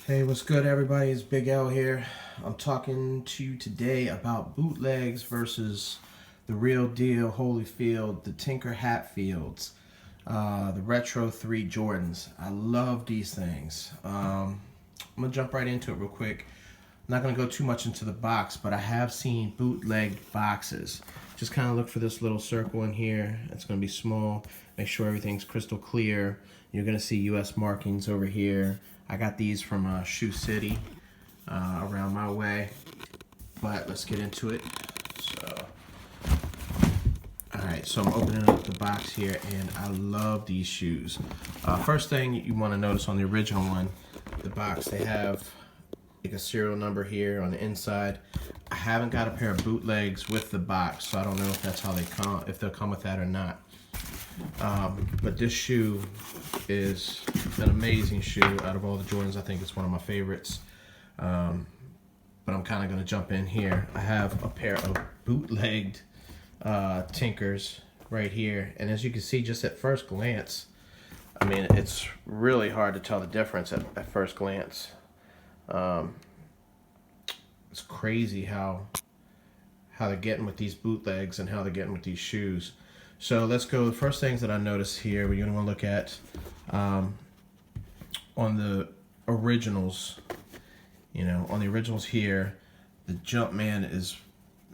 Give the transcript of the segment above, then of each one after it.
Hey, what's good, everybody? It's Big L here. I'm talking to you today about bootlegs versus the real deal Holyfield, the Tinker Hatfields, the Retro 3 Jordans. I love these things. I'm going to jump right into it real quick. I'm not going to go too much into the box, but I have seen bootleg boxes. Just kind of look for this little circle in here. It's going to be small. Make sure everything's crystal clear. You're going to see US markings over here. I got these from Shoe City around my way, but let's get into it. Alright, so I'm opening up the box here, and I love these shoes. First thing you want to notice on the original one, the box, they have like a serial number here on the inside. I haven't got a pair of bootlegs with the box, so I don't know if that's how they come, if they'll come with that or not. But this shoe is an amazing shoe. Out of all the Jordans, I think it's one of my favorites. But I'm kind of going to jump in here. I have a pair of bootlegged Tinkers right here. And as you can see, just at first glance, I mean, it's really hard to tell the difference at first glance. It's crazy how they're getting with these bootlegs and how they're getting with these shoes. So let's go. The first things that I noticed here, we're going to want to look at on the originals. You know, on the originals here, the Jumpman is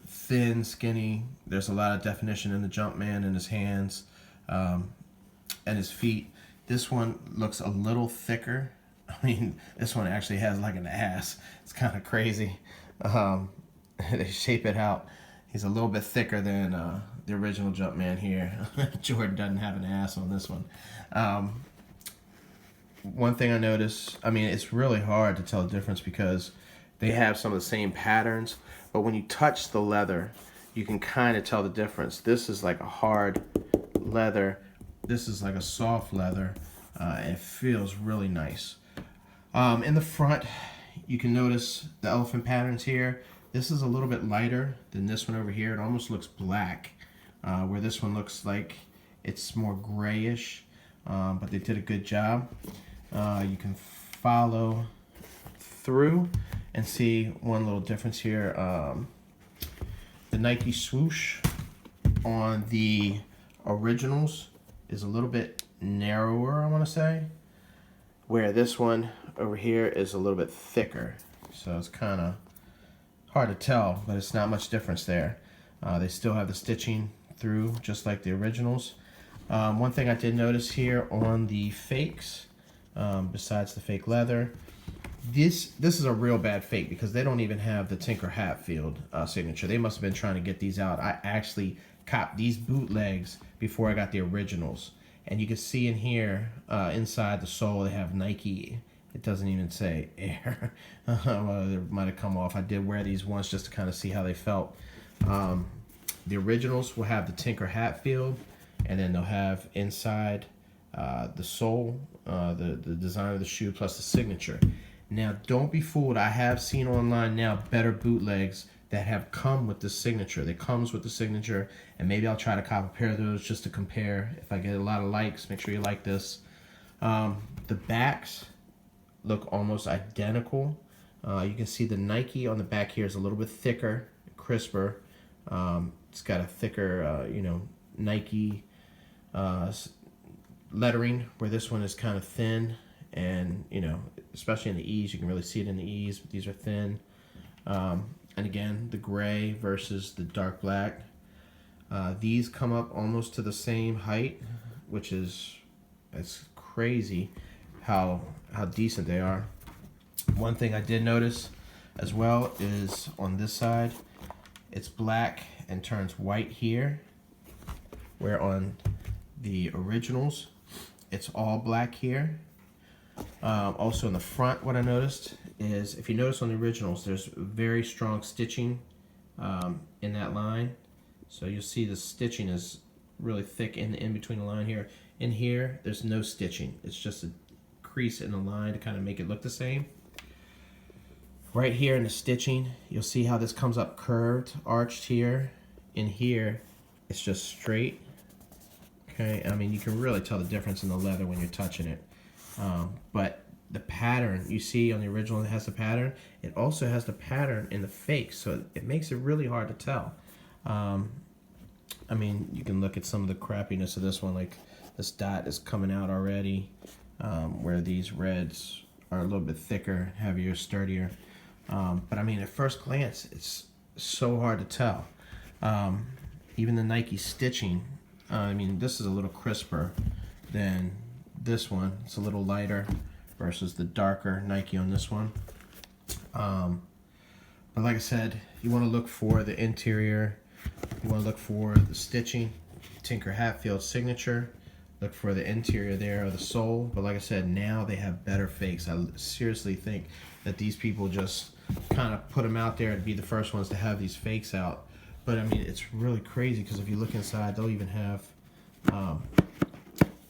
thin, skinny. There's a lot of definition in the Jumpman in his hands and his feet. This one looks a little thicker. I mean, this one actually has like an ass. It's kind of crazy. They shape it out. He's a little bit thicker than the original Jumpman here. Jordan doesn't have an ass on this one. One thing I noticed, I mean, it's really hard to tell the difference because they have some of the same patterns, but when you touch the leather, you can kind of tell the difference. This is like a hard leather. This is like a soft leather. And it feels really nice. In the front, you can notice the elephant patterns here. This is a little bit lighter than this one over here. It almost looks black, where this one looks like it's more grayish, but they did a good job. You can follow through and see one little difference here. The Nike swoosh on the originals is a little bit narrower, I want to say, where this one over here is a little bit thicker. So it's kind of hard to tell, but it's not much difference there. They still have the stitching through just like the originals. One thing I did notice here on the fakes, besides the fake leather, this is a real bad fake because they don't even have the Tinker Hatfield signature. They must have been trying to get these out. I actually copped these bootlegs before I got the originals. And you can see in here, inside the sole, they have Nike. It doesn't even say Air. Well, it might have come off. I did wear these once just to kind of see how they felt. The originals will have the Tinker Hatfield, and then they'll have inside the sole, the design of the shoe plus the signature. Now, don't be fooled. I have seen online now better bootlegs that have come with the signature. It comes with the signature, and maybe I'll try to cop a pair of those just to compare. If I get a lot of likes, make sure you like this. The backs look almost identical. You can see the Nike on the back here is a little bit thicker, crisper. It's got a thicker, Nike lettering, where this one is kind of thin, and especially in the E's, you can really see it in the E's, but these are thin. And again, the gray versus the dark black. These come up almost to the same height, which is, it's crazy how decent they are. One thing I did notice as well is on this side, it's black and turns white here, where on the originals, it's all black here. Also in the front, what I noticed is, if you notice on the originals, there's very strong stitching in that line. So you'll see the stitching is really thick in between the line here. In here, there's no stitching. It's just a crease in the line to kind of make it look the same. Right here in the stitching, you'll see how this comes up curved, arched here. In here, it's just straight. Okay, I mean, you can really tell the difference in the leather when you're touching it. But the pattern you see on the original, it has the pattern. It also has the pattern in the fake, so it makes it really hard to tell. I mean, you can look at some of the crappiness of this one, like this dot is coming out already, where these reds are a little bit thicker, heavier, sturdier. But I mean, at first glance, it's so hard to tell. Even the Nike stitching, I mean, this is a little crisper than this one. It's a little lighter versus the darker Nike on this one. But like I said, you want to look for the interior. You want to look for the stitching, Tinker Hatfield signature. Look for the interior there of the sole. But like I said, now they have better fakes. I seriously think that these people just kind of put them out there to be the first ones to have these fakes out. But I mean, it's really crazy because if you look inside, they'll even have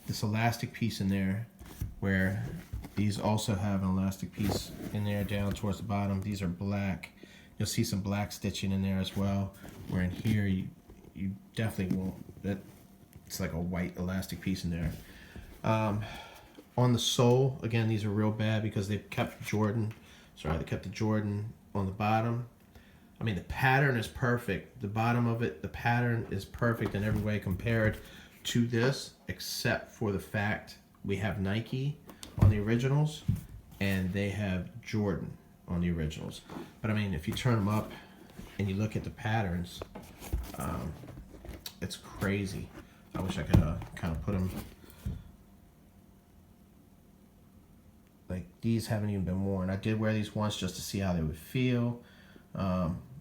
this elastic piece in there, where these also have an elastic piece in there down towards the bottom. These are black. You'll see some black stitching in there as well, where in here you definitely won't. That it's like a white elastic piece in there. On the sole, again, these are real bad because they've kept Jordan. Sorry, they kept the Jordan on the bottom. I mean, the pattern is perfect. The bottom of it, the pattern is perfect in every way compared to this, except for the fact we have Nike on the originals and they have Jordan on the originals. But I mean, if you turn them up and you look at the patterns, it's crazy. I wish I could kind of put them, like these haven't even been worn. I did wear these once just to see how they would feel.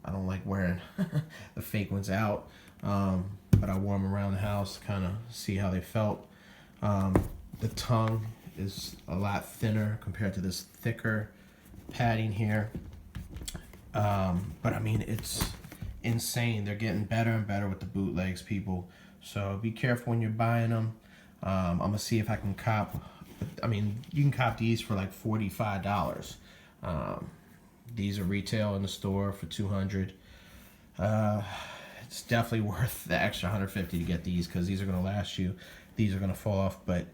I don't like wearing the fake ones out, but I wore them around the house to kind of see how they felt. The tongue is a lot thinner compared to this thicker padding here. But I mean, it's insane. They're getting better and better with the bootlegs, people. So be careful when you're buying them. I'm gonna see if I can cop. I mean, you can cop these for like $45. These are retail in the store for $200. It's definitely worth the extra $150 to get these because these are gonna last you. These are gonna fall off, but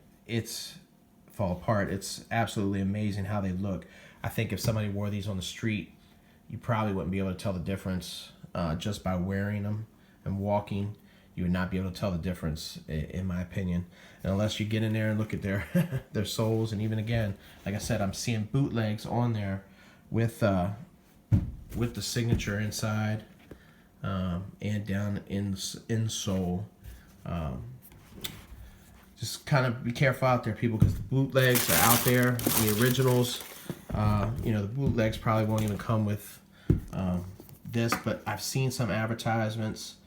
fall apart. It's absolutely amazing how they look. I think if somebody wore these on the street, you probably wouldn't be able to tell the difference just by wearing them and walking. You would not be able to tell the difference, in my opinion. And unless you get in there and look at their their soles, and even again, like I said, I'm seeing bootlegs on there with the signature inside and down in insole. Just kind of be careful out there, people, because the bootlegs are out there. The originals, you know, the bootlegs probably won't even come with this, but I've seen some advertisements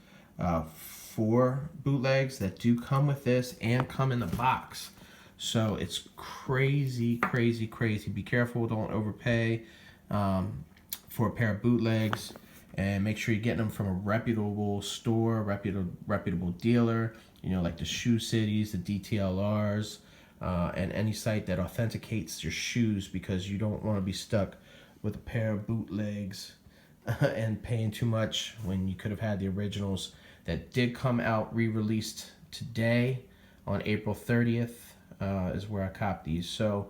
for bootlegs that do come with this and come in the box. So it's crazy, crazy, crazy. Be careful, don't overpay for a pair of bootlegs, and make sure you're getting them from a reputable store, reputable dealer, you know, like the Shoe Cities, the DTLRs, and any site that authenticates your shoes, because you don't want to be stuck with a pair of bootlegs and paying too much when you could have had the originals that did come out re-released today on April 30th is where I copped these. So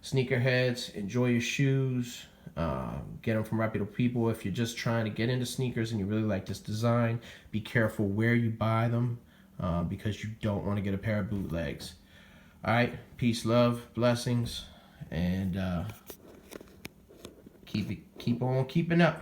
sneakerheads, enjoy your shoes. Get them from reputable people. If you're just trying to get into sneakers and you really like this design, be careful where you buy them because you don't want to get a pair of bootlegs. All right, peace, love, blessings, and keep on keeping up.